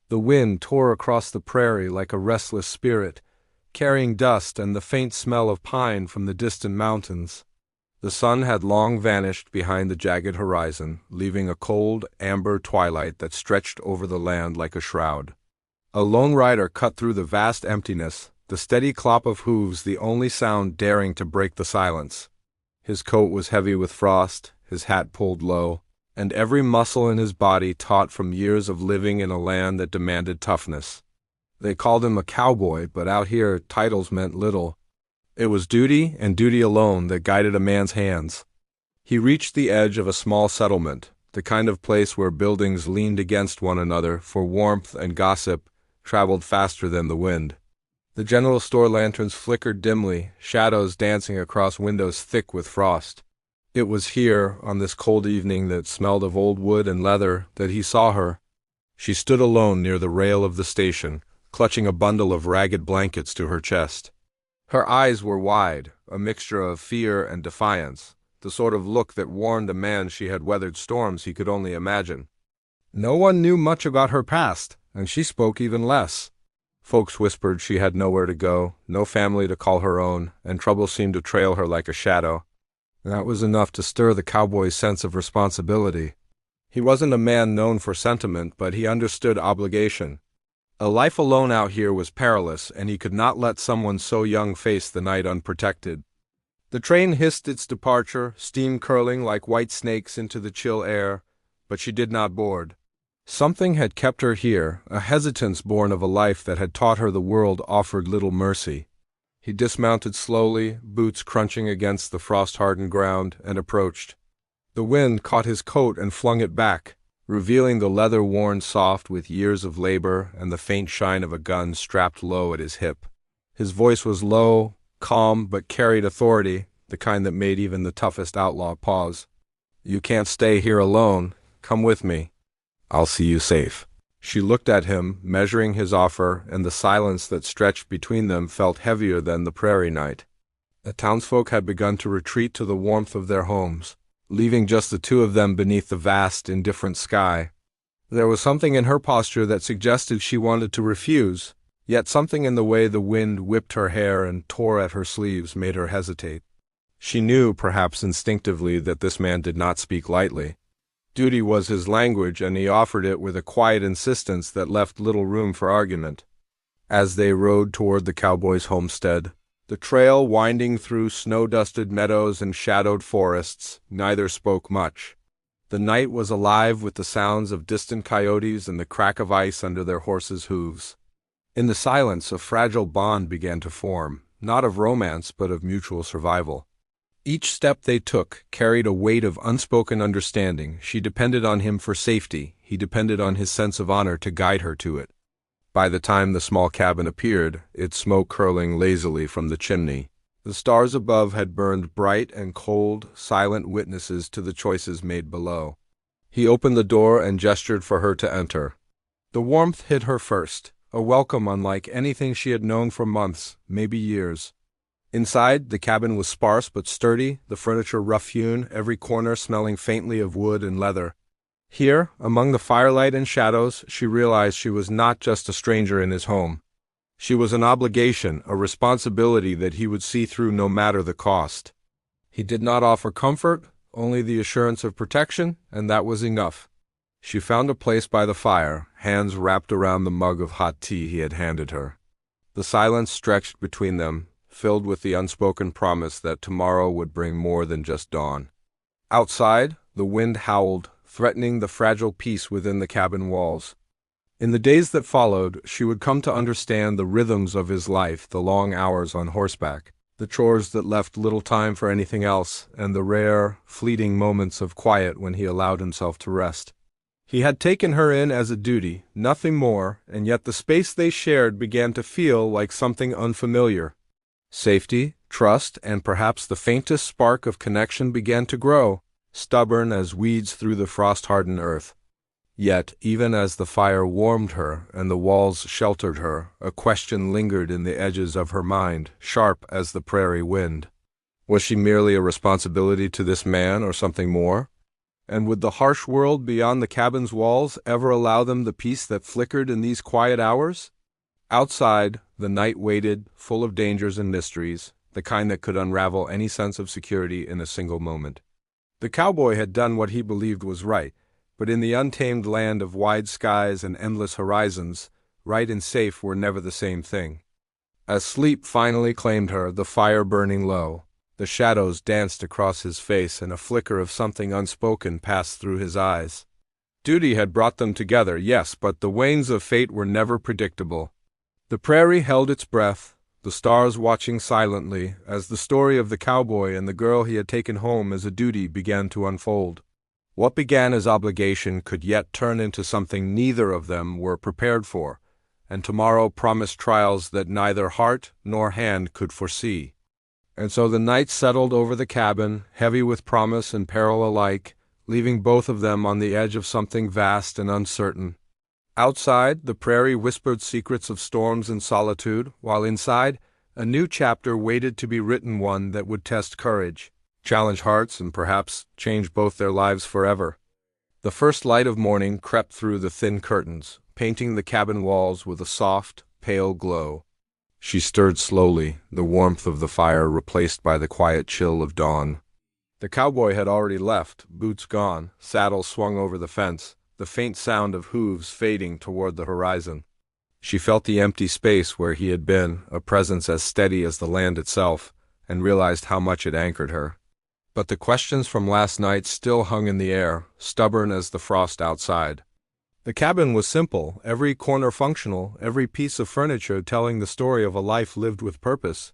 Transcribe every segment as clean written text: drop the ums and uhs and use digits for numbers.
The wind tore across the prairie like a restless spirit, carrying dust and the faint smell of pine from the distant mountains. The sun had long vanished behind the jagged horizon, leaving a cold, amber twilight that stretched over the land like a shroud. A lone rider cut through the vast emptiness, the steady clop of hooves the only sound daring to break the silence. His coat was heavy with frost, his hat pulled low, and every muscle in his body taut from years of living in a land that demanded toughness. They called him a cowboy, but out here titles meant little. It was duty, and duty alone, that guided a man's hands. He reached the edge of a small settlement, the kind of place where buildings leaned against one another, for warmth and gossip traveled faster than the wind. The general store lanterns flickered dimly, shadows dancing across windows thick with frost. It was here, on this cold evening that smelled of old wood and leather, that he saw her. She stood alone near the rail of the station, clutching a bundle of ragged blankets to her chest. Her eyes were wide, a mixture of fear and defiance, the sort of look that warned a man she had weathered storms he could only imagine. No one knew much about her past, and she spoke even less. Folks whispered she had nowhere to go, no family to call her own, and trouble seemed to trail her like a shadow. That was enough to stir the cowboy's sense of responsibility. He wasn't a man known for sentiment, but he understood obligation. A life alone out here was perilous, and he could not let someone so young face the night unprotected. The train hissed its departure, steam curling like white snakes into the chill air, but she did not board. Something had kept her here, a hesitance born of a life that had taught her the world offered little mercy. He dismounted slowly, boots crunching against the frost-hardened ground, and approached. The wind caught his coat and flung it back, revealing the leather worn soft with years of labor and the faint shine of a gun strapped low at his hip. His voice was low, calm, but carried authority, the kind that made even the toughest outlaw pause. "You can't stay here alone. Come with me. I'll see you safe." She looked at him, measuring his offer, and the silence that stretched between them felt heavier than the prairie night. The townsfolk had begun to retreat to the warmth of their homes, leaving just the two of them beneath the vast, indifferent sky. There was something in her posture that suggested she wanted to refuse, yet something in the way the wind whipped her hair and tore at her sleeves made her hesitate. She knew, perhaps instinctively, that this man did not speak lightly. Duty was his language, and he offered it with a quiet insistence that left little room for argument. As they rode toward the cowboy's homestead, the trail winding through snow-dusted meadows and shadowed forests, neither spoke much. The night was alive with the sounds of distant coyotes and the crack of ice under their horses' hooves. In the silence, a fragile bond began to form, not of romance but of mutual survival. Each step they took carried a weight of unspoken understanding. She depended on him for safety, he depended on his sense of honor to guide her to it. By the time the small cabin appeared, its smoke curling lazily from the chimney, the stars above had burned bright and cold, silent witnesses to the choices made below. He opened the door and gestured for her to enter. The warmth hit her first, a welcome unlike anything she had known for months, maybe years. Inside, the cabin was sparse but sturdy, the furniture rough-hewn, every corner smelling faintly of wood and leather. Here, among the firelight and shadows, she realized she was not just a stranger in his home. She was an obligation, a responsibility that he would see through no matter the cost. He did not offer comfort, only the assurance of protection, and that was enough. She found a place by the fire, hands wrapped around the mug of hot tea he had handed her. The silence stretched between them, filled with the unspoken promise that tomorrow would bring more than just dawn. Outside, the wind howled, threatening the fragile peace within the cabin walls. In the days that followed, she would come to understand the rhythms of his life, the long hours on horseback, the chores that left little time for anything else, and the rare, fleeting moments of quiet when he allowed himself to rest. He had taken her in as a duty, nothing more, and yet the space they shared began to feel like something unfamiliar. Safety, trust, and perhaps the faintest spark of connection began to grow, stubborn as weeds through the frost-hardened earth. Yet, even as the fire warmed her and the walls sheltered her, a question lingered in the edges of her mind, sharp as the prairie wind. Was she merely a responsibility to this man or something more? And would the harsh world beyond the cabin's walls ever allow them the peace that flickered in these quiet hours? Outside, the night waited, full of dangers and mysteries, the kind that could unravel any sense of security in a single moment. The cowboy had done what he believed was right, but in the untamed land of wide skies and endless horizons, right and safe were never the same thing. As sleep finally claimed her, the fire burning low, the shadows danced across his face and a flicker of something unspoken passed through his eyes. Duty had brought them together, yes, but the wanes of fate were never predictable. The prairie held its breath, the stars watching silently as the story of the cowboy and the girl he had taken home as a duty began to unfold. What began as obligation could yet turn into something neither of them were prepared for, and tomorrow promised trials that neither heart nor hand could foresee. And so the night settled over the cabin, heavy with promise and peril alike, leaving both of them on the edge of something vast and uncertain. Outside, the prairie whispered secrets of storms and solitude, while inside, a new chapter waited to be written, one that would test courage, challenge hearts, and perhaps change both their lives forever. The first light of morning crept through the thin curtains, painting the cabin walls with a soft, pale glow. She stirred slowly, the warmth of the fire replaced by the quiet chill of dawn. The cowboy had already left, boots gone, saddle swung over the fence, the faint sound of hooves fading toward the horizon. She felt the empty space where he had been, a presence as steady as the land itself, and realized how much it anchored her. But the questions from last night still hung in the air, stubborn as the frost outside. The cabin was simple, every corner functional, every piece of furniture telling the story of a life lived with purpose.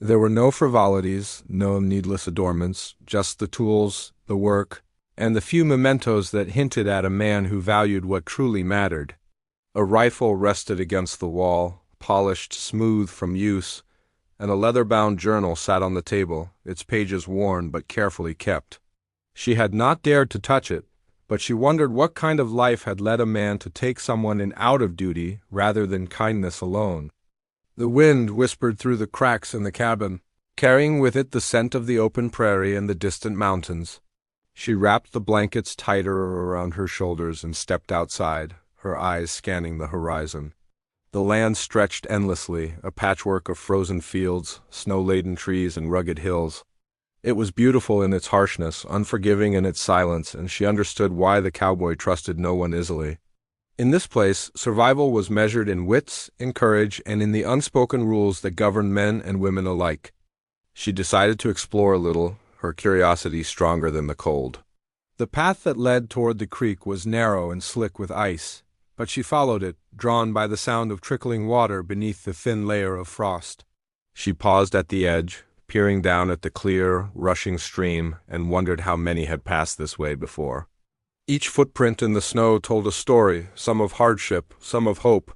There were no frivolities, no needless adornments, just the tools, the work, and the few mementos that hinted at a man who valued what truly mattered. A rifle rested against the wall, polished smooth from use, and a leather-bound journal sat on the table, its pages worn but carefully kept. She had not dared to touch it, but she wondered what kind of life had led a man to take someone in out of duty rather than kindness alone. The wind whispered through the cracks in the cabin, carrying with it the scent of the open prairie and the distant mountains. She wrapped the blankets tighter around her shoulders and stepped outside, her eyes scanning the horizon. The land stretched endlessly, a patchwork of frozen fields, snow-laden trees, and rugged hills. It was beautiful in its harshness, unforgiving in its silence, and she understood why the cowboy trusted no one easily. In this place, survival was measured in wits, in courage, and in the unspoken rules that govern men and women alike. She decided to explore a little, her curiosity stronger than the cold. The path that led toward the creek was narrow and slick with ice, but she followed it, drawn by the sound of trickling water beneath the thin layer of frost. She paused at the edge, peering down at the clear, rushing stream, and wondered how many had passed this way before. Each footprint in the snow told a story, some of hardship, some of hope.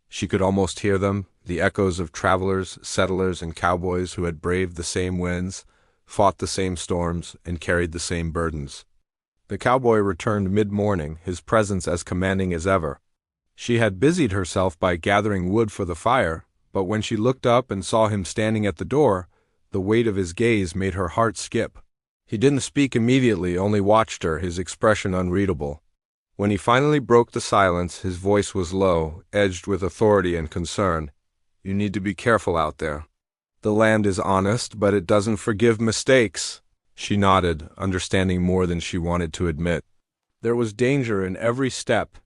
She could almost hear them, the echoes of travelers, settlers, and cowboys who had braved the same winds, fought the same storms, and carried the same burdens. The cowboy returned mid-morning, his presence as commanding as ever. She had busied herself by gathering wood for the fire, but when she looked up and saw him standing at the door, the weight of his gaze made her heart skip. He didn't speak immediately, only watched her, his expression unreadable. When he finally broke the silence, his voice was low, edged with authority and concern. "You need to be careful out there. The land is honest, but it doesn't forgive mistakes." She nodded, understanding more than she wanted to admit. There was danger in every step,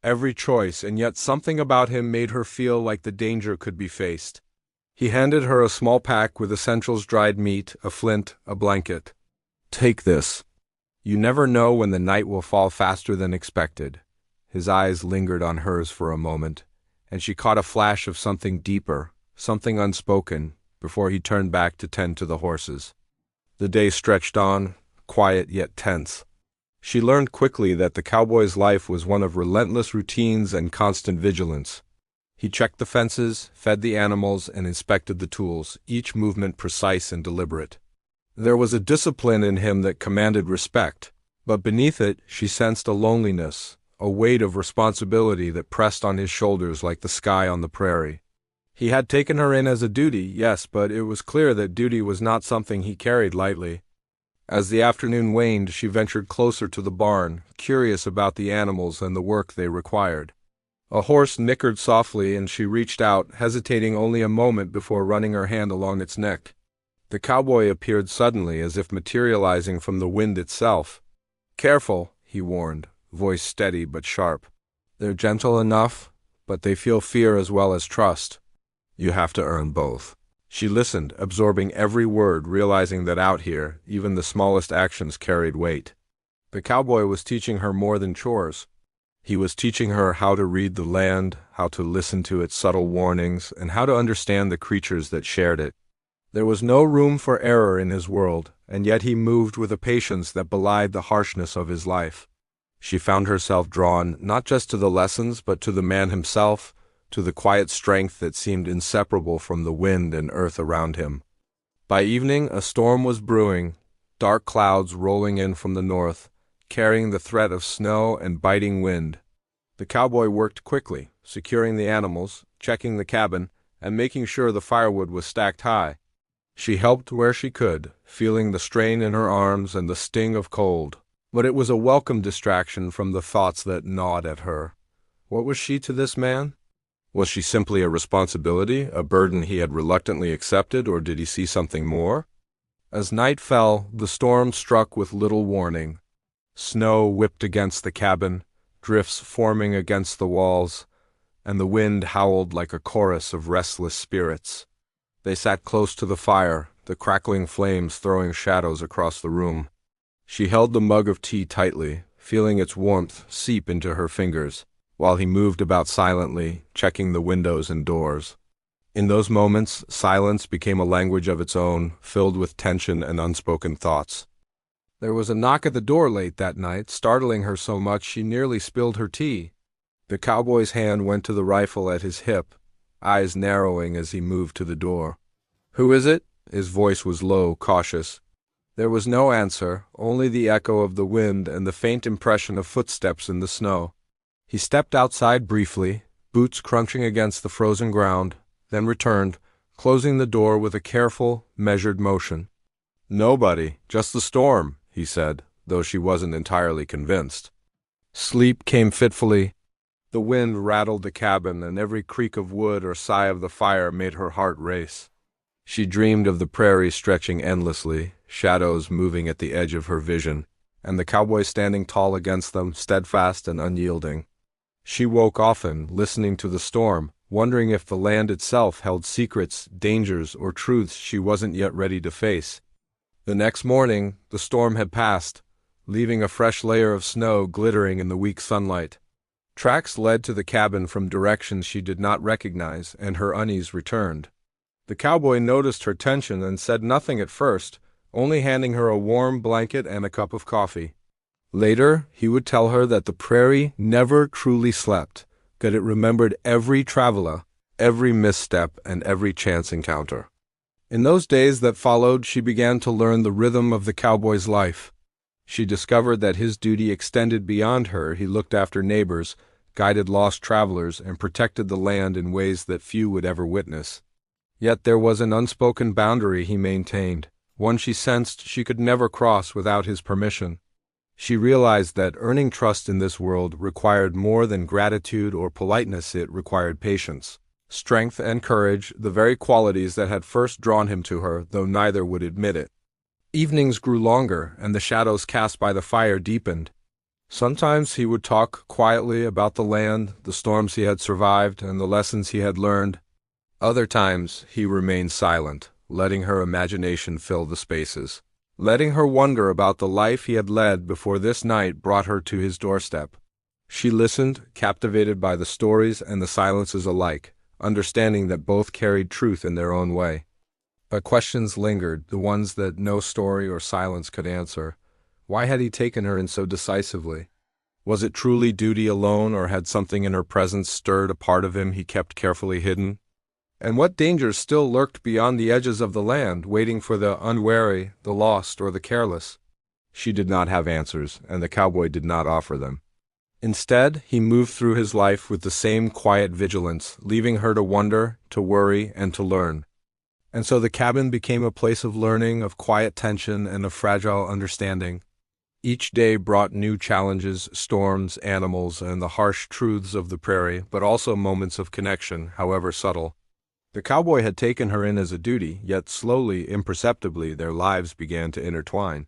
every choice, and yet something about him made her feel like the danger could be faced. He handed her a small pack with essentials: dried meat, a flint, a blanket. "Take this. You never know when the night will fall faster than expected." His eyes lingered on hers for a moment, and she caught a flash of something deeper, something unspoken, before he turned back to tend to the horses. The day stretched on, quiet yet tense. She learned quickly that the cowboy's life was one of relentless routines and constant vigilance. He checked the fences, fed the animals, and inspected the tools, each movement precise and deliberate. There was a discipline in him that commanded respect, but beneath it she sensed a loneliness, a weight of responsibility that pressed on his shoulders like the sky on the prairie. He had taken her in as a duty, yes, but it was clear that duty was not something he carried lightly. As the afternoon waned, she ventured closer to the barn, curious about the animals and the work they required. A horse nickered softly, and she reached out, hesitating only a moment before running her hand along its neck. The cowboy appeared suddenly, as if materializing from the wind itself. "Careful," he warned, voice steady but sharp. "They're gentle enough, but they feel fear as well as trust. You have to earn both." She listened, absorbing every word, realizing that out here, even the smallest actions carried weight. The cowboy was teaching her more than chores. He was teaching her how to read the land, how to listen to its subtle warnings, and how to understand the creatures that shared it. There was no room for error in his world, and yet he moved with a patience that belied the harshness of his life. She found herself drawn not just to the lessons, but to the man himself, to the quiet strength that seemed inseparable from the wind and earth around him. By evening, a storm was brewing, dark clouds rolling in from the north, carrying the threat of snow and biting wind. The cowboy worked quickly, securing the animals, checking the cabin, and making sure the firewood was stacked high. She helped where she could, feeling the strain in her arms and the sting of cold. But it was a welcome distraction from the thoughts that gnawed at her. What was she to this man? Was she simply a responsibility, a burden he had reluctantly accepted, or did he see something more? As night fell, the storm struck with little warning. Snow whipped against the cabin, drifts forming against the walls, and the wind howled like a chorus of restless spirits. They sat close to the fire, the crackling flames throwing shadows across the room. She held the mug of tea tightly, feeling its warmth seep into her fingers, while he moved about silently, checking the windows and doors. In those moments, silence became a language of its own, filled with tension and unspoken thoughts. There was a knock at the door late that night, startling her so much she nearly spilled her tea. The cowboy's hand went to the rifle at his hip, eyes narrowing as he moved to the door. "Who is it?" His voice was low, cautious. There was no answer, only the echo of the wind and the faint impression of footsteps in the snow. He stepped outside briefly, boots crunching against the frozen ground, then returned, closing the door with a careful, measured motion. "Nobody, just the storm," he said, though she wasn't entirely convinced. Sleep came fitfully. The wind rattled the cabin, and every creak of wood or sigh of the fire made her heart race. She dreamed of the prairie stretching endlessly, shadows moving at the edge of her vision, and the cowboy standing tall against them, steadfast and unyielding. She woke often, listening to the storm, wondering if the land itself held secrets, dangers, or truths she wasn't yet ready to face. The next morning, the storm had passed, leaving a fresh layer of snow glittering in the weak sunlight. Tracks led to the cabin from directions she did not recognize, and her unease returned. The cowboy noticed her tension and said nothing at first, only handing her a warm blanket and a cup of coffee. Later, he would tell her that the prairie never truly slept, that it remembered every traveler, every misstep, and every chance encounter. In those days that followed, she began to learn the rhythm of the cowboy's life. She discovered that his duty extended beyond her. He looked after neighbors, guided lost travelers, and protected the land in ways that few would ever witness. Yet there was an unspoken boundary he maintained, one she sensed she could never cross without his permission. She realized that earning trust in this world required more than gratitude or politeness. It required patience, strength, and courage, the very qualities that had first drawn him to her, though neither would admit it. Evenings grew longer, and the shadows cast by the fire deepened. Sometimes he would talk quietly about the land, the storms he had survived, and the lessons he had learned. Other times he remained silent, letting her imagination fill the spaces, letting her wonder about the life he had led before this night brought her to his doorstep. She listened, captivated by the stories and the silences alike, understanding that both carried truth in their own way. But questions lingered, the ones that no story or silence could answer. Why had he taken her in so decisively? Was it truly duty alone, or had something in her presence stirred a part of him he kept carefully hidden? And what dangers still lurked beyond the edges of the land, waiting for the unwary, the lost, or the careless? She did not have answers, and the cowboy did not offer them. Instead, he moved through his life with the same quiet vigilance, leaving her to wonder, to worry, and to learn. And so the cabin became a place of learning, of quiet tension, and of fragile understanding. Each day brought new challenges, storms, animals, and the harsh truths of the prairie, but also moments of connection, however subtle. The cowboy had taken her in as a duty, yet slowly, imperceptibly, their lives began to intertwine.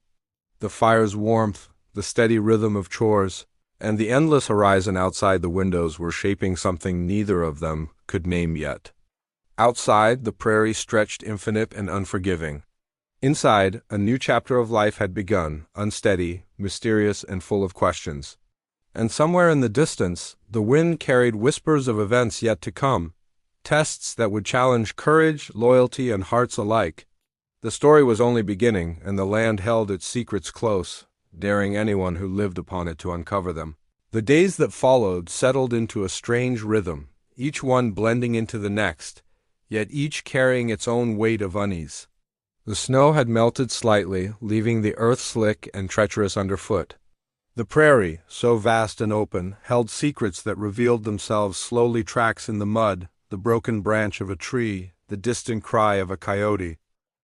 The fire's warmth, the steady rhythm of chores, and the endless horizon outside the windows were shaping something neither of them could name yet. Outside, the prairie stretched infinite and unforgiving. Inside, a new chapter of life had begun, unsteady, mysterious, and full of questions. And somewhere in the distance, the wind carried whispers of events yet to come, tests that would challenge courage, loyalty, and hearts alike. The story was only beginning, and the land held its secrets close, daring anyone who lived upon it to uncover them. The days that followed settled into a strange rhythm, each one blending into the next, yet each carrying its own weight of unease. The snow had melted slightly, leaving the earth slick and treacherous underfoot. The prairie, so vast and open, held secrets that revealed themselves slowly: tracks in the mud, the broken branch of a tree, the distant cry of a coyote.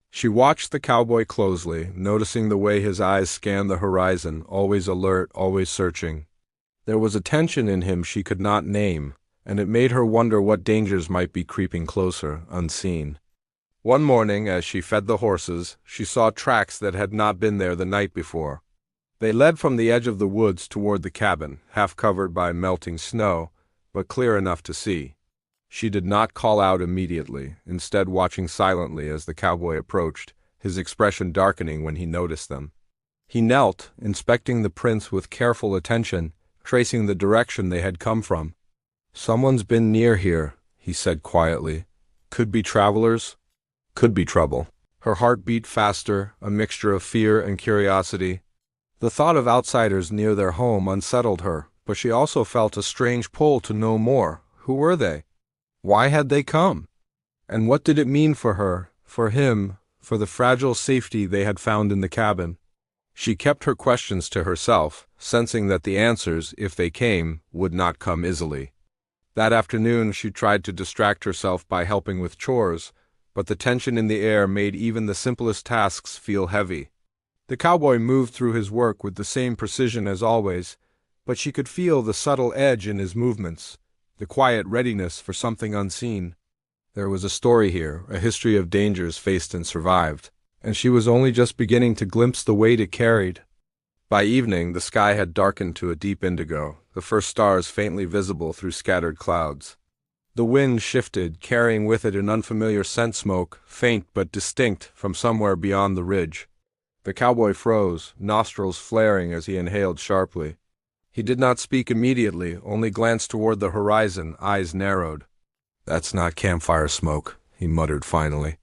She watched the cowboy closely, noticing the way his eyes scanned the horizon, always alert, always searching. There was a tension in him she could not name, and it made her wonder what dangers might be creeping closer, unseen. One morning, as she fed the horses, she saw tracks that had not been there the night before. They led from the edge of the woods toward the cabin, half covered by melting snow, but clear enough to see. She did not call out immediately, instead watching silently as the cowboy approached, his expression darkening when he noticed them. He knelt, inspecting the prints with careful attention, tracing the direction they had come from. "Someone's been near here," he said quietly. "Could be travelers, could be trouble." Her heart beat faster, a mixture of fear and curiosity. The thought of outsiders near their home unsettled her, but she also felt a strange pull to know more. Who were they? Why had they come? And what did it mean for her, for him, for the fragile safety they had found in the cabin? She kept her questions to herself, sensing that the answers, if they came, would not come easily. That afternoon she tried to distract herself by helping with chores, but the tension in the air made even the simplest tasks feel heavy. The cowboy moved through his work with the same precision as always, but she could feel the subtle edge in his movements, the quiet readiness for something unseen. There was a story here, a history of dangers faced and survived, and she was only just beginning to glimpse the weight it carried. By evening, the sky had darkened to a deep indigo, the first stars faintly visible through scattered clouds. The wind shifted, carrying with it an unfamiliar scent, smoke, faint but distinct, from somewhere beyond the ridge. The cowboy froze, nostrils flaring as he inhaled sharply. He did not speak immediately, only glanced toward the horizon, eyes narrowed. "That's not campfire smoke," he muttered finally.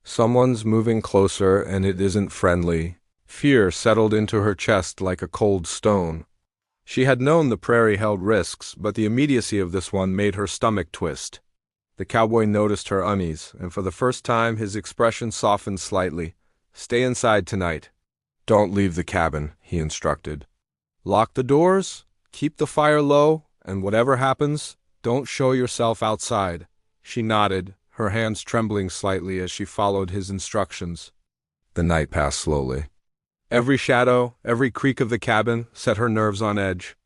"Someone's moving closer, and it isn't friendly." Fear settled into her chest like a cold stone. She had known the prairie held risks, but the immediacy of this one made her stomach twist. The cowboy noticed her unease, and for the first time his expression softened slightly. "Stay inside tonight." "Don't leave the cabin," he instructed. "Lock the doors, keep the fire low, and whatever happens, don't show yourself outside." She nodded, her hands trembling slightly as she followed his instructions. The night passed slowly. Every shadow, every creak of the cabin set her nerves on edge.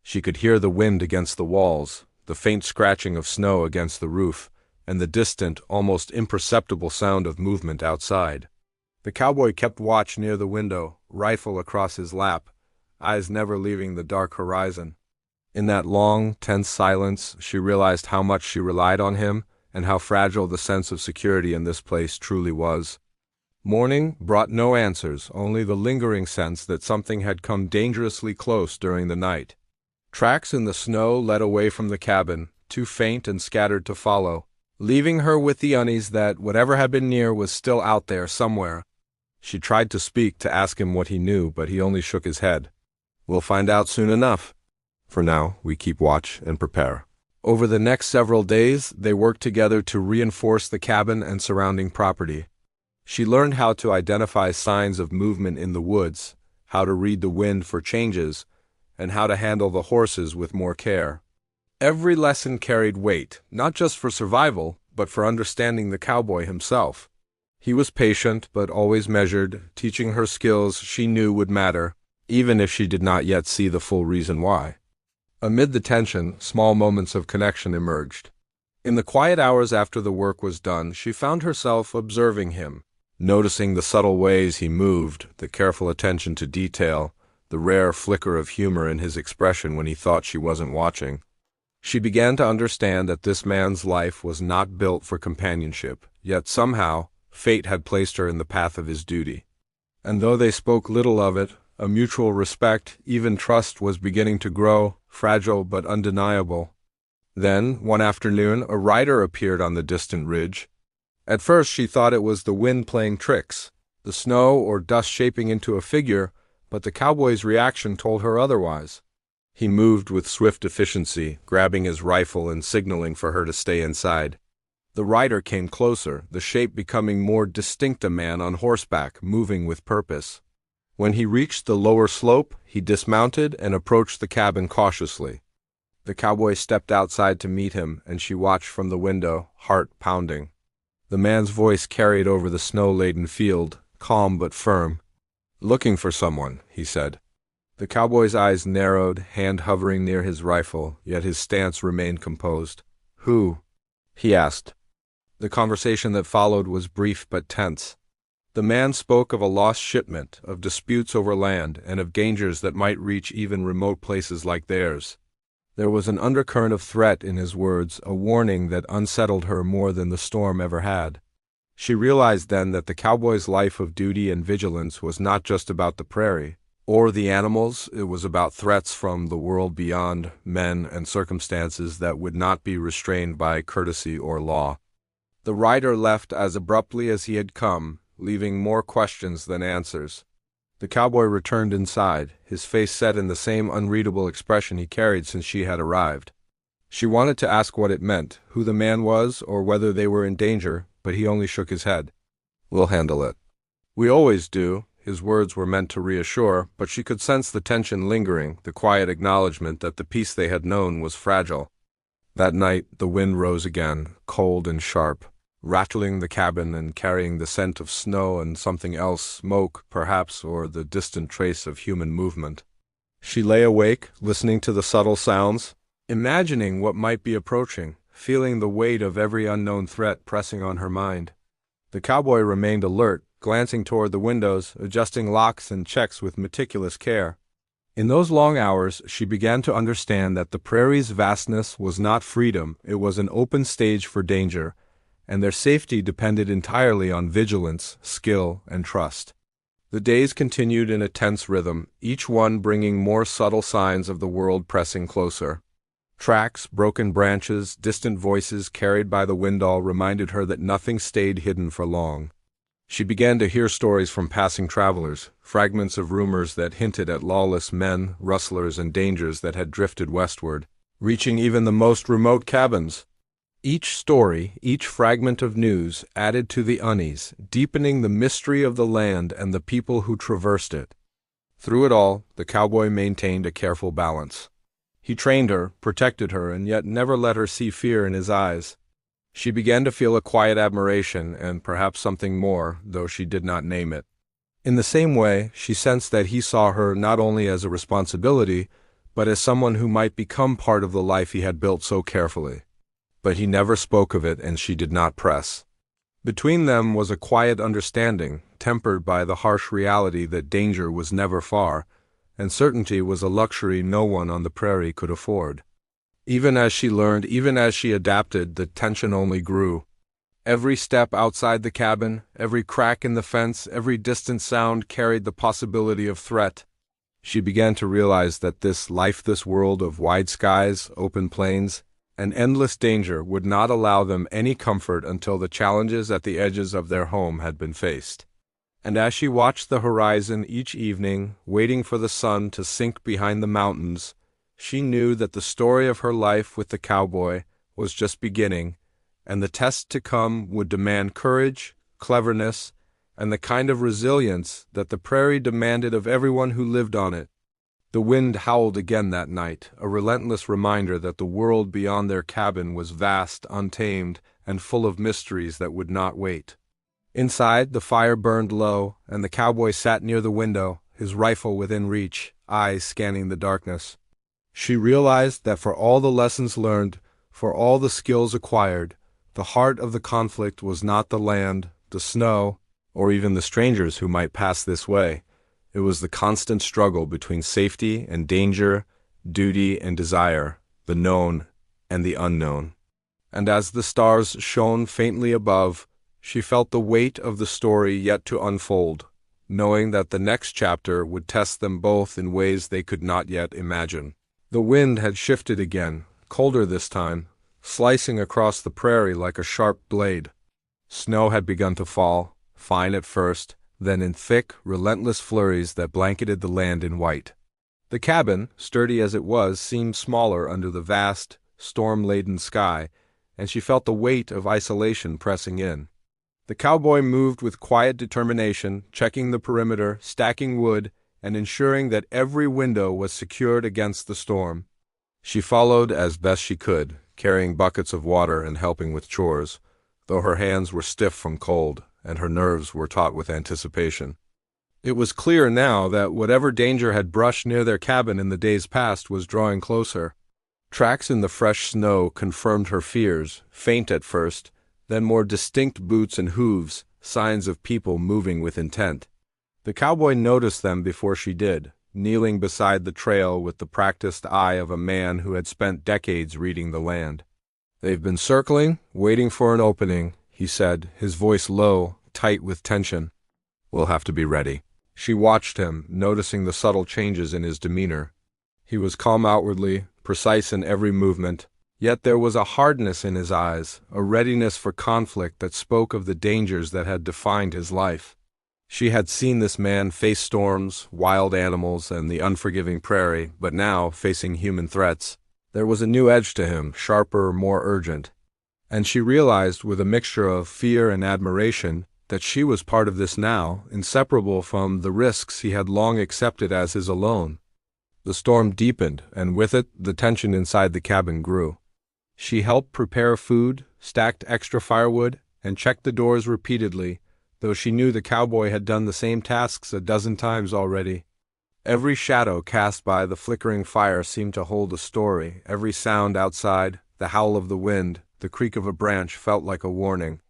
She could hear the wind against the walls, the faint scratching of snow against the roof, and the distant, almost imperceptible sound of movement outside. The cowboy kept watch near the window, rifle across his lap, eyes never leaving the dark horizon. In that long, tense silence, she realized how much she relied on him and how fragile the sense of security in this place truly was. Morning brought no answers, only the lingering sense that something had come dangerously close during the night. Tracks in the snow led away from the cabin, too faint and scattered to follow, leaving her with the unease that whatever had been near was still out there somewhere. She tried to speak, to ask him what he knew, but he only shook his head. "We'll find out soon enough. For now, we keep watch and prepare." Over the next several days, they worked together to reinforce the cabin and surrounding property. She learned how to identify signs of movement in the woods, how to read the wind for changes, and how to handle the horses with more care. Every lesson carried weight, not just for survival, but for understanding the cowboy himself. He was patient, but always measured, teaching her skills she knew would matter, even if she did not yet see the full reason why. Amid the tension, small moments of connection emerged. In the quiet hours after the work was done, she found herself observing him, noticing the subtle ways he moved, the careful attention to detail, the rare flicker of humor in his expression when he thought she wasn't watching. She began to understand that this man's life was not built for companionship, yet somehow, fate had placed her in the path of his duty. And though they spoke little of it, a mutual respect, even trust, was beginning to grow, fragile but undeniable. Then, one afternoon, a rider appeared on the distant ridge. At first she thought it was the wind playing tricks, the snow or dust shaping into a figure, but the cowboy's reaction told her otherwise. He moved with swift efficiency, grabbing his rifle and signaling for her to stay inside. The rider came closer, the shape becoming more distinct, a man on horseback, moving with purpose. When he reached the lower slope, he dismounted and approached the cabin cautiously. The cowboy stepped outside to meet him, and she watched from the window, heart pounding. The man's voice carried over the snow-laden field, calm but firm. "Looking for someone," he said. The cowboy's eyes narrowed, hand hovering near his rifle, yet his stance remained composed. "Who?" he asked. The conversation that followed was brief but tense. The man spoke of a lost shipment, of disputes over land, and of dangers that might reach even remote places like theirs. There was an undercurrent of threat in his words, a warning that unsettled her more than the storm ever had. She realized then that the cowboy's life of duty and vigilance was not just about the prairie, or the animals. It was about threats from the world beyond, men and circumstances that would not be restrained by courtesy or law. The rider left as abruptly as he had come, leaving more questions than answers. The cowboy returned inside, his face set in the same unreadable expression he carried since she had arrived. She wanted to ask what it meant, who the man was, or whether they were in danger, but he only shook his head. "We'll handle it." "We always do." His words were meant to reassure, but she could sense the tension lingering, the quiet acknowledgement that the peace they had known was fragile. That night the wind rose again, cold and sharp, rattling the cabin and carrying the scent of snow and something else, smoke, perhaps, or the distant trace of human movement. She lay awake, listening to the subtle sounds, imagining what might be approaching, feeling the weight of every unknown threat pressing on her mind. The cowboy remained alert, glancing toward the windows, adjusting locks and checks with meticulous care. In those long hours she began to understand that the prairie's vastness was not freedom, it was an open stage for danger, and their safety depended entirely on vigilance, skill, and trust. The days continued in a tense rhythm, each one bringing more subtle signs of the world pressing closer. Tracks, broken branches, distant voices carried by the wind all reminded her that nothing stayed hidden for long. She began to hear stories from passing travelers, fragments of rumors that hinted at lawless men, rustlers, and dangers that had drifted westward, reaching even the most remote cabins. Each story, each fragment of news, added to the unease, deepening the mystery of the land and the people who traversed it. Through it all, the cowboy maintained a careful balance. He trained her, protected her, and yet never let her see fear in his eyes. She began to feel a quiet admiration, and perhaps something more, though she did not name it. In the same way, she sensed that he saw her not only as a responsibility, but as someone who might become part of the life he had built so carefully. But he never spoke of it, and she did not press. Between them was a quiet understanding, tempered by the harsh reality that danger was never far, and certainty was a luxury no one on the prairie could afford. Even as she learned, even as she adapted, the tension only grew. Every step outside the cabin, every crack in the fence, every distant sound carried the possibility of threat. She began to realize that this lifeless world of wide skies, open plains, and endless danger would not allow them any comfort until the challenges at the edges of their home had been faced. And as she watched the horizon each evening, waiting for the sun to sink behind the mountains, she knew that the story of her life with the cowboy was just beginning, and the test to come would demand courage, cleverness, and the kind of resilience that the prairie demanded of everyone who lived on it. The wind howled again that night, a relentless reminder that the world beyond their cabin was vast, untamed, and full of mysteries that would not wait. Inside, the fire burned low, and the cowboy sat near the window, his rifle within reach, eyes scanning the darkness. She realized that for all the lessons learned, for all the skills acquired, the heart of the conflict was not the land, the snow, or even the strangers who might pass this way. It was the constant struggle between safety and danger, duty and desire, the known and the unknown. And as the stars shone faintly above, she felt the weight of the story yet to unfold, knowing that the next chapter would test them both in ways they could not yet imagine. The wind had shifted again, colder this time, slicing across the prairie like a sharp blade. Snow had begun to fall, fine at first, then in thick, relentless flurries that blanketed the land in white. The cabin, sturdy as it was, seemed smaller under the vast, storm-laden sky, and she felt the weight of isolation pressing in. The cowboy moved with quiet determination, checking the perimeter, stacking wood, and ensuring that every window was secured against the storm. She followed as best she could, carrying buckets of water and helping with chores, though her hands were stiff from cold, and her nerves were taut with anticipation. It was clear now that whatever danger had brushed near their cabin in the days past was drawing closer. Tracks in the fresh snow confirmed her fears, faint at first, then more distinct boots and hooves, signs of people moving with intent. The cowboy noticed them before she did, kneeling beside the trail with the practiced eye of a man who had spent decades reading the land. "They've been circling, waiting for an opening," he said, his voice low, tight with tension. "We'll have to be ready." She watched him, noticing the subtle changes in his demeanor. He was calm outwardly, precise in every movement, yet there was a hardness in his eyes, a readiness for conflict that spoke of the dangers that had defined his life. She had seen this man face storms, wild animals, and the unforgiving prairie, but now, facing human threats, there was a new edge to him, sharper, more urgent. And she realized, with a mixture of fear and admiration, that she was part of this now, inseparable from the risks he had long accepted as his alone. The storm deepened, and with it, the tension inside the cabin grew. She helped prepare food, stacked extra firewood, and checked the doors repeatedly, though she knew the cowboy had done the same tasks a dozen times already. Every shadow cast by the flickering fire seemed to hold a story. Every sound outside, the howl of the wind, the creak of a branch felt like a warning.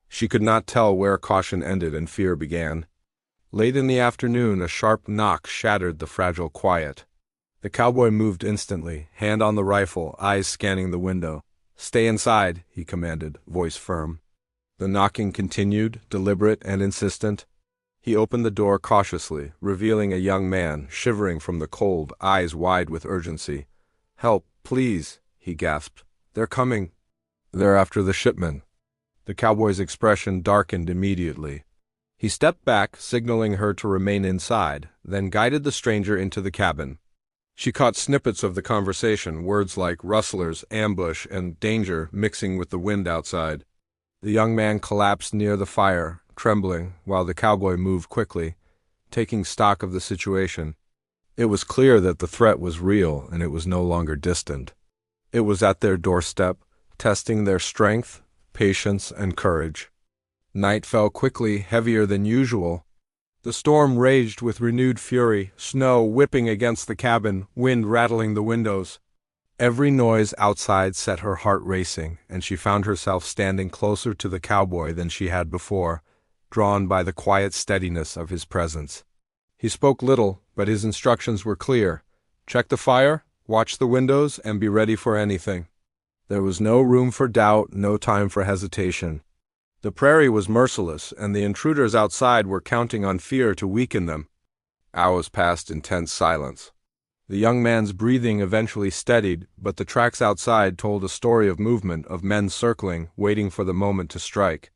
She could not tell where caution ended and fear began. Late in the afternoon, a sharp knock shattered the fragile quiet. The cowboy moved instantly, hand on the rifle, eyes scanning the window. "Stay inside," he commanded, voice firm. The knocking continued, deliberate and insistent. He opened the door cautiously, revealing a young man, shivering from the cold, eyes wide with urgency. "Help, please," he gasped. "They're coming. They're after the shipment." The cowboy's expression darkened immediately. He stepped back, signaling her to remain inside, then guided the stranger into the cabin. She caught snippets of the conversation, words like rustlers, ambush, and danger mixing with the wind outside. The young man collapsed near the fire, trembling, while the cowboy moved quickly, taking stock of the situation. It was clear that the threat was real, and it was no longer distant. It was at their doorstep, testing their strength, patience, and courage. Night fell quickly, heavier than usual. The storm raged with renewed fury, snow whipping against the cabin, wind rattling the windows. Every noise outside set her heart racing, and she found herself standing closer to the cowboy than she had before, drawn by the quiet steadiness of his presence. He spoke little, but his instructions were clear. Check the fire, watch the windows, and be ready for anything. There was no room for doubt, no time for hesitation. The prairie was merciless, and the intruders outside were counting on fear to weaken them. Hours passed in tense silence. The young man's breathing eventually steadied, but the tracks outside told a story of movement, of men circling, waiting for the moment to strike.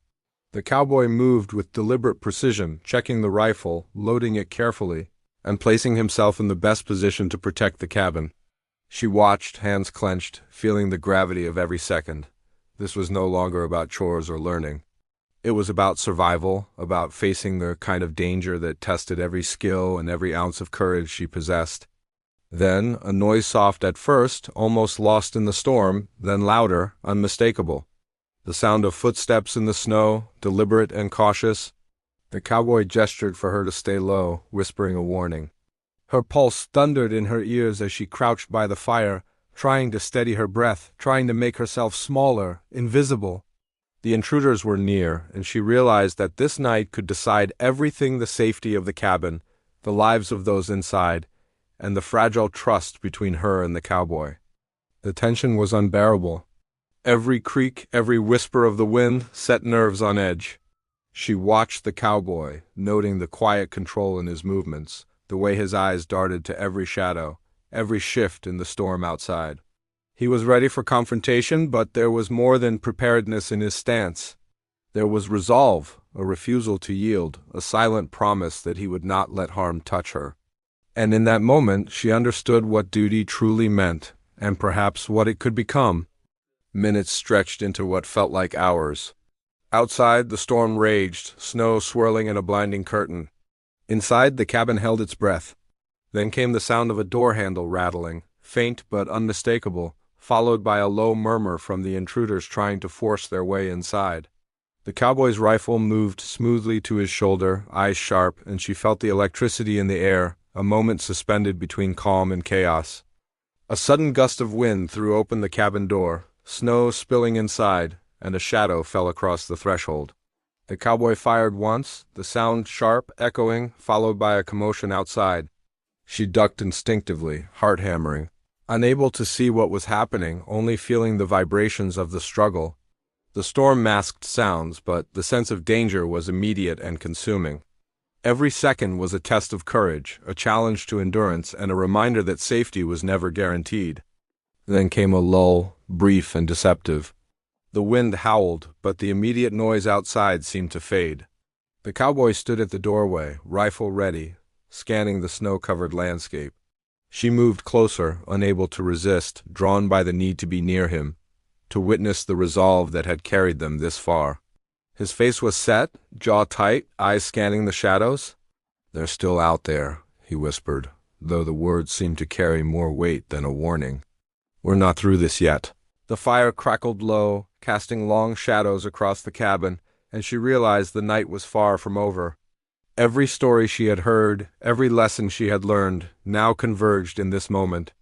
The cowboy moved with deliberate precision, checking the rifle, loading it carefully, and placing himself in the best position to protect the cabin. She watched, hands clenched, feeling the gravity of every second. This was no longer about chores or learning. It was about survival, about facing the kind of danger that tested every skill and every ounce of courage she possessed. Then, a noise soft at first, almost lost in the storm, then louder, unmistakable. The sound of footsteps in the snow, deliberate and cautious. The cowboy gestured for her to stay low, whispering a warning. Her pulse thundered in her ears as she crouched by the fire, trying to steady her breath, trying to make herself smaller, invisible. The intruders were near, and she realized that this night could decide everything: the safety of the cabin, the lives of those inside, and the fragile trust between her and the cowboy. The tension was unbearable. Every creak, every whisper of the wind set nerves on edge. She watched the cowboy, noting the quiet control in his movements, the way his eyes darted to every shadow, every shift in the storm outside. He was ready for confrontation, but there was more than preparedness in his stance. There was resolve, a refusal to yield, a silent promise that he would not let harm touch her. And in that moment she understood what duty truly meant, and perhaps what it could become. Minutes stretched into what felt like hours. Outside, the storm raged, snow swirling in a blinding curtain. Inside, the cabin held its breath. Then came the sound of a door handle rattling, faint but unmistakable, followed by a low murmur from the intruders trying to force their way inside. The cowboy's rifle moved smoothly to his shoulder, eyes sharp, and she felt the electricity in the air, a moment suspended between calm and chaos. A sudden gust of wind threw open the cabin door, snow spilling inside, and a shadow fell across the threshold. The cowboy fired once, the sound sharp, echoing, followed by a commotion outside. She ducked instinctively, heart hammering, unable to see what was happening, only feeling the vibrations of the struggle. The storm masked sounds, but the sense of danger was immediate and consuming. Every second was a test of courage, a challenge to endurance, and a reminder that safety was never guaranteed. Then came a lull, brief and deceptive. The wind howled, but the immediate noise outside seemed to fade. The cowboy stood at the doorway, rifle ready, scanning the snow-covered landscape. She moved closer, unable to resist, drawn by the need to be near him, to witness the resolve that had carried them this far. His face was set, jaw tight, eyes scanning the shadows. "They're still out there," he whispered, though the words seemed to carry more weight than a warning. "We're not through this yet." The fire crackled low, casting long shadows across the cabin, and she realized the night was far from over. Every story she had heard, every lesson she had learned, now converged in this moment.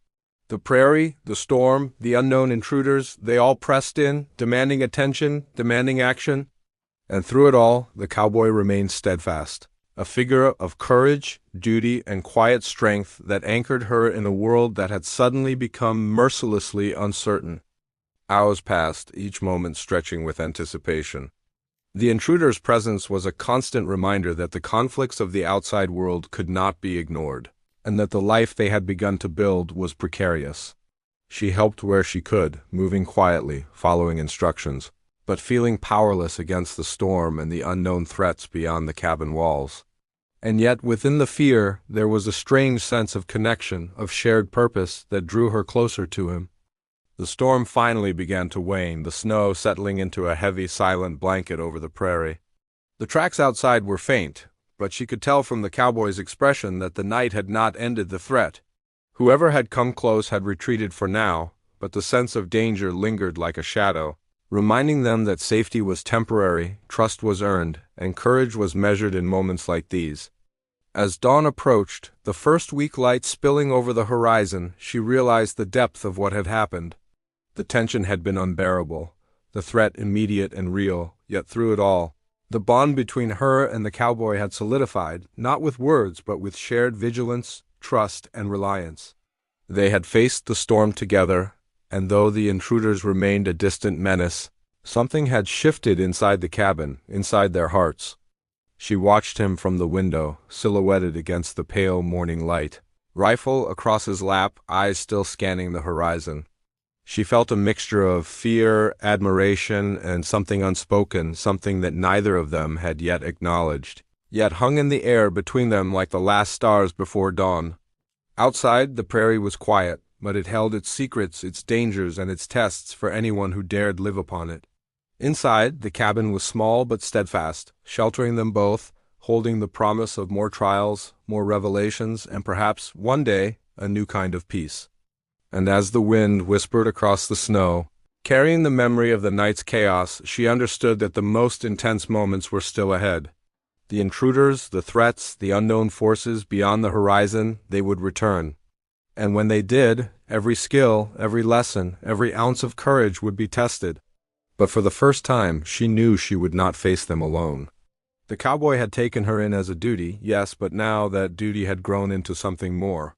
The prairie, the storm, the unknown intruders, they all pressed in, demanding attention, demanding action. And through it all, the cowboy remained steadfast, a figure of courage, duty, and quiet strength that anchored her in a world that had suddenly become mercilessly uncertain. Hours passed, each moment stretching with anticipation. The intruder's presence was a constant reminder that the conflicts of the outside world could not be ignored, and that the life they had begun to build was precarious. She helped where she could, moving quietly, following instructions, but feeling powerless against the storm and the unknown threats beyond the cabin walls. And yet within the fear there was a strange sense of connection, of shared purpose that drew her closer to him. The storm finally began to wane, the snow settling into a heavy, silent blanket over the prairie. The tracks outside were faint, but she could tell from the cowboy's expression that the night had not ended the threat. Whoever had come close had retreated for now, but the sense of danger lingered like a shadow, reminding them that safety was temporary, trust was earned, and courage was measured in moments like these. As dawn approached, the first weak light spilling over the horizon, she realized the depth of what had happened. The tension had been unbearable, the threat immediate and real, yet through it all, the bond between her and the cowboy had solidified, not with words but with shared vigilance, trust, and reliance. They had faced the storm together, and though the intruders remained a distant menace, something had shifted inside the cabin, inside their hearts. She watched him from the window, silhouetted against the pale morning light, rifle across his lap, eyes still scanning the horizon. She felt a mixture of fear, admiration, and something unspoken, something that neither of them had yet acknowledged, yet hung in the air between them like the last stars before dawn. Outside, the prairie was quiet, but it held its secrets, its dangers, and its tests for anyone who dared live upon it. Inside, the cabin was small but steadfast, sheltering them both, holding the promise of more trials, more revelations, and perhaps, one day, a new kind of peace. And as the wind whispered across the snow, Carrying the memory of the night's chaos, she understood that the most intense moments were still ahead. The intruders, the threats, the unknown forces beyond the horizon, they would return. And when they did, every skill, every lesson, every ounce of courage would be tested. But for the first time, she knew she would not face them alone. The cowboy had taken her in as a duty, yes, but now that duty had grown into something more.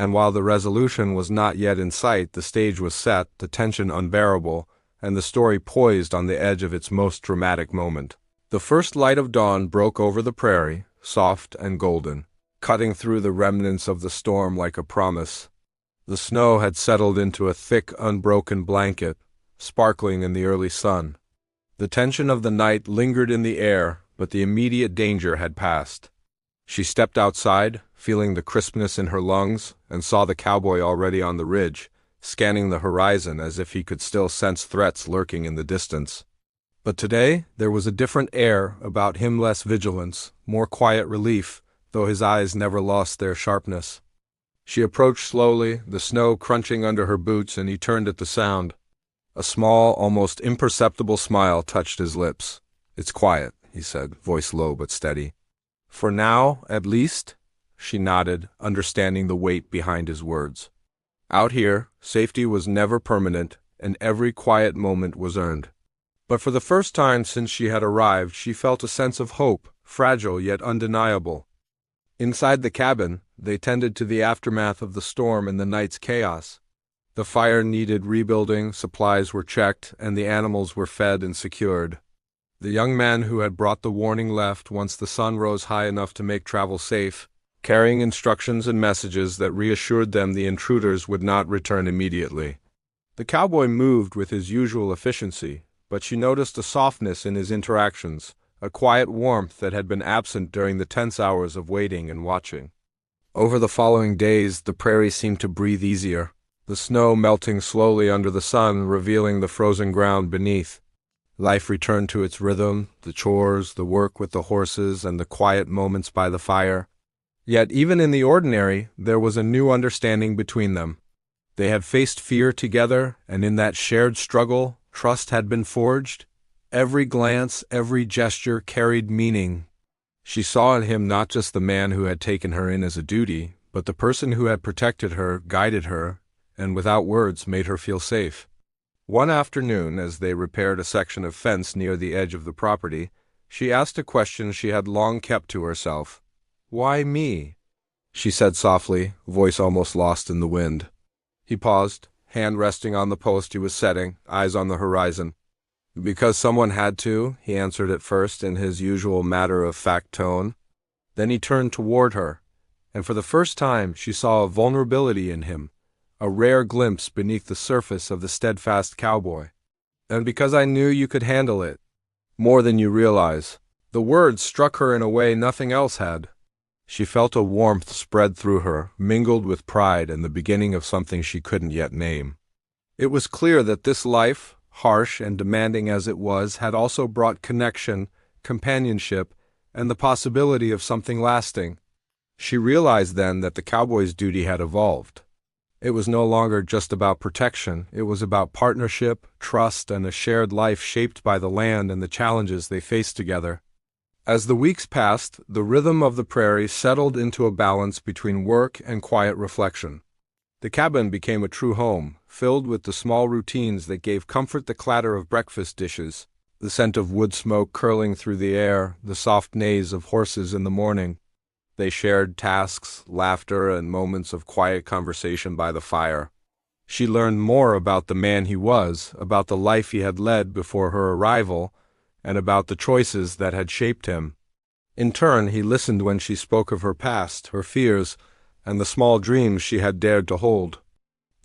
And while the resolution was not yet in sight, the stage was set, the tension unbearable, and the story poised on the edge of its most dramatic moment. The first light of dawn broke over the prairie, soft and golden, cutting through the remnants of the storm like a promise. The snow had settled into a thick, unbroken blanket, sparkling in the early sun. The tension of the night lingered in the air, but the immediate danger had passed. She stepped outside, feeling the crispness in her lungs, and saw the cowboy already on the ridge, scanning the horizon as if he could still sense threats lurking in the distance. But today, there was a different air about him, less vigilance, more quiet relief, though his eyes never lost their sharpness. She approached slowly, the snow crunching under her boots, and he turned at the sound. A small, almost imperceptible smile touched his lips. "It's quiet," he said, voice low but steady. "For now, at least?" She nodded, understanding the weight behind his words. Out here, safety was never permanent, and every quiet moment was earned. But for the first time since she had arrived, she felt a sense of hope, fragile yet undeniable. Inside the cabin, they tended to the aftermath of the storm and the night's chaos. The fire needed rebuilding, supplies were checked, and the animals were fed and secured. The young man who had brought the warning left once the sun rose high enough to make travel safe, carrying instructions and messages that reassured them the intruders would not return immediately. The cowboy moved with his usual efficiency, but she noticed a softness in his interactions, a quiet warmth that had been absent during the tense hours of waiting and watching. Over the following days, the prairie seemed to breathe easier, the snow melting slowly under the sun, revealing the frozen ground beneath. Life returned to its rhythm, the chores, the work with the horses, and the quiet moments by the fire. Yet even in the ordinary, there was a new understanding between them. They had faced fear together, and in that shared struggle, trust had been forged. Every glance, every gesture carried meaning. She saw in him not just the man who had taken her in as a duty, but the person who had protected her, guided her, and without words made her feel safe. One afternoon, as they repaired a section of fence near the edge of the property, she asked a question she had long kept to herself. "Why me?" she said softly, voice almost lost in the wind. He paused, hand resting on the post he was setting, eyes on the horizon. "Because someone had to," he answered at first in his usual matter-of-fact tone. Then he turned toward her, and for the first time she saw a vulnerability in him, a rare glimpse beneath the surface of the steadfast cowboy. "And because I knew you could handle it. More than you realize." The words struck her in a way nothing else had. She felt a warmth spread through her, mingled with pride and the beginning of something she couldn't yet name. It was clear that this life, harsh and demanding as it was, had also brought connection, companionship, and the possibility of something lasting. She realized then that the cowboy's duty had evolved. It was no longer just about protection, it was about partnership, trust, and a shared life shaped by the land and the challenges they faced together. As the weeks passed, the rhythm of the prairie settled into a balance between work and quiet reflection. The cabin became a true home, filled with the small routines that gave comfort: the clatter of breakfast dishes, the scent of wood smoke curling through the air, the soft neighs of horses in the morning. They shared tasks, laughter, and moments of quiet conversation by the fire. She learned more about the man he was, about the life he had led before her arrival, and about the choices that had shaped him. In turn, he listened when she spoke of her past, her fears, and the small dreams she had dared to hold.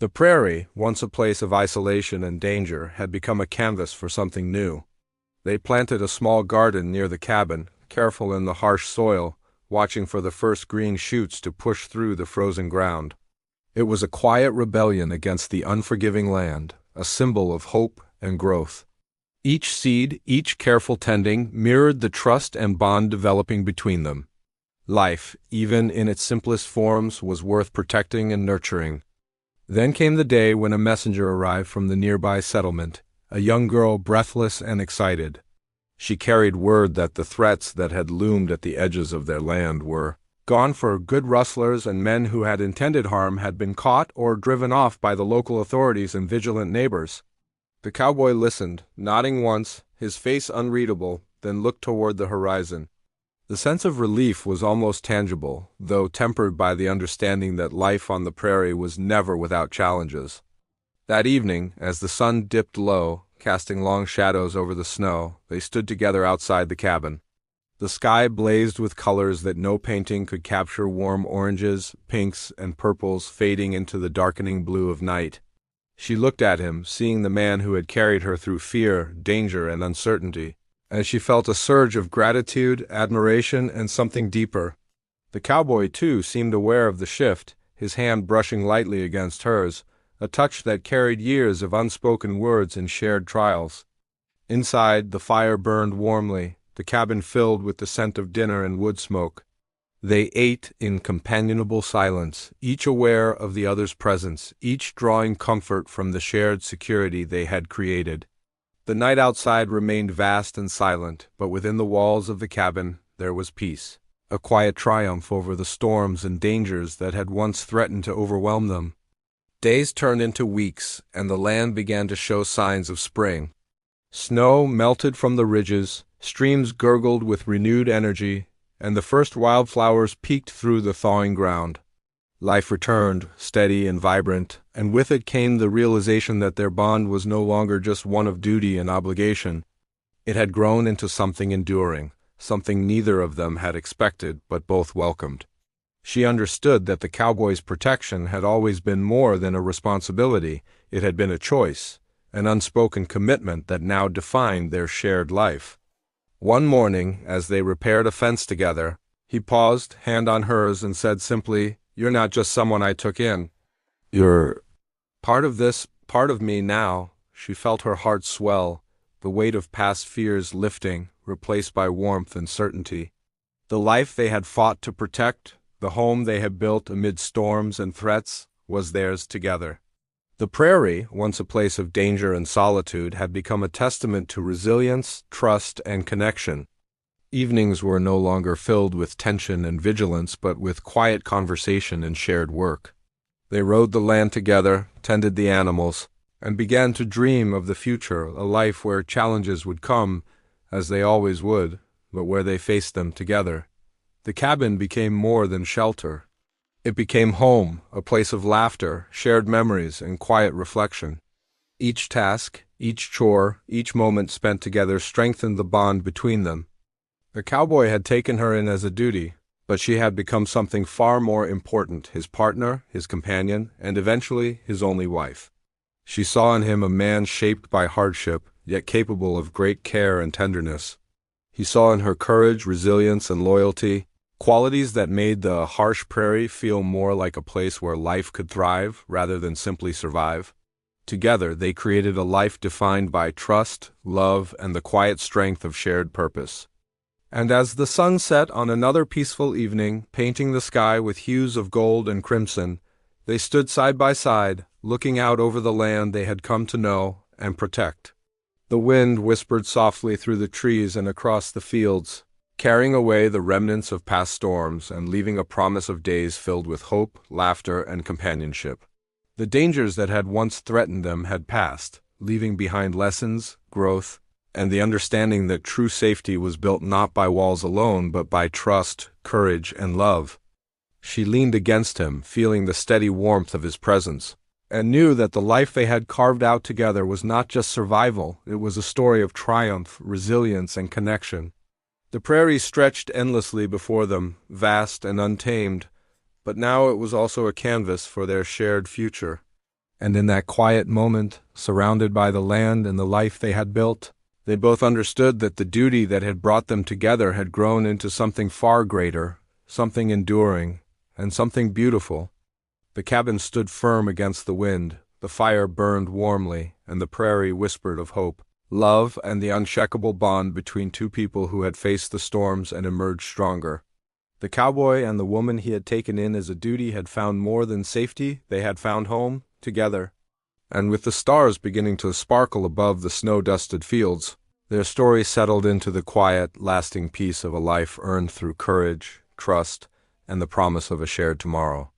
The prairie, once a place of isolation and danger, had become a canvas for something new. They planted a small garden near the cabin, careful in the harsh soil, watching for the first green shoots to push through the frozen ground. It was a quiet rebellion against the unforgiving land, a symbol of hope and growth. Each seed, each careful tending, mirrored the trust and bond developing between them. Life, even in its simplest forms, was worth protecting and nurturing. Then came the day when a messenger arrived from the nearby settlement, a young girl breathless and excited. She carried word that the threats that had loomed at the edges of their land were gone, for good rustlers and men who had intended harm had been caught or driven off by the local authorities and vigilant neighbors. The cowboy listened, nodding once, his face unreadable, then looked toward the horizon. The sense of relief was almost tangible, though tempered by the understanding that life on the prairie was never without challenges. That evening, as the sun dipped low, casting long shadows over the snow, they stood together outside the cabin. The sky blazed with colors that no painting could capture, warm oranges, pinks, and purples fading into the darkening blue of night. She looked at him, seeing the man who had carried her through fear, danger, and uncertainty, and she felt a surge of gratitude, admiration, and something deeper. The cowboy, too, seemed aware of the shift, his hand brushing lightly against hers, a touch that carried years of unspoken words and shared trials. Inside, the fire burned warmly, the cabin filled with the scent of dinner and wood smoke. They ate in companionable silence, each aware of the other's presence, each drawing comfort from the shared security they had created. The night outside remained vast and silent, but within the walls of the cabin there was peace, a quiet triumph over the storms and dangers that had once threatened to overwhelm them. Days turned into weeks, and the land began to show signs of spring. Snow melted from the ridges, streams gurgled with renewed energy, and the first wildflowers peeked through the thawing ground. Life returned, steady and vibrant, and with it came the realization that their bond was no longer just one of duty and obligation. It had grown into something enduring, something neither of them had expected but both welcomed. She understood that the cowboy's protection had always been more than a responsibility. It had been a choice, an unspoken commitment that now defined their shared life. One morning, as they repaired a fence together, he paused, hand on hers, and said simply, "You're not just someone I took in. You're part of this, part of me now." She felt her heart swell, the weight of past fears lifting, replaced by warmth and certainty. The life they had fought to protect, the home they had built amid storms and threats, was theirs together. The prairie, once a place of danger and solitude, had become a testament to resilience, trust, and connection. Evenings were no longer filled with tension and vigilance, but with quiet conversation and shared work. They rode the land together, tended the animals, and began to dream of the future, a life where challenges would come, as they always would, but where they faced them together. The cabin became more than shelter. It became home, a place of laughter, shared memories, and quiet reflection. Each task, each chore, each moment spent together strengthened the bond between them. The cowboy had taken her in as a duty, but she had become something far more important, his partner, his companion, and eventually his only wife. She saw in him a man shaped by hardship, yet capable of great care and tenderness. He saw in her courage, resilience, and loyalty, qualities that made the harsh prairie feel more like a place where life could thrive rather than simply survive. Together, they created a life defined by trust, love, and the quiet strength of shared purpose. And as the sun set on another peaceful evening, painting the sky with hues of gold and crimson, they stood side by side, looking out over the land they had come to know and protect. The wind whispered softly through the trees and across the fields, carrying away the remnants of past storms and leaving a promise of days filled with hope, laughter, and companionship. The dangers that had once threatened them had passed, leaving behind lessons, growth, and the understanding that true safety was built not by walls alone, but by trust, courage, and love. She leaned against him, feeling the steady warmth of his presence, and knew that the life they had carved out together was not just survival, it was a story of triumph, resilience, and connection. The prairie stretched endlessly before them, vast and untamed, but now it was also a canvas for their shared future. And in that quiet moment, surrounded by the land and the life they had built, they both understood that the duty that had brought them together had grown into something far greater, something enduring, and something beautiful. The cabin stood firm against the wind, the fire burned warmly, and the prairie whispered of hope, love, and the unshakable bond between two people who had faced the storms and emerged stronger. The cowboy and the woman he had taken in as a duty had found more than safety, they had found home, together. And with the stars beginning to sparkle above the snow-dusted fields, their story settled into the quiet, lasting peace of a life earned through courage, trust, and the promise of a shared tomorrow.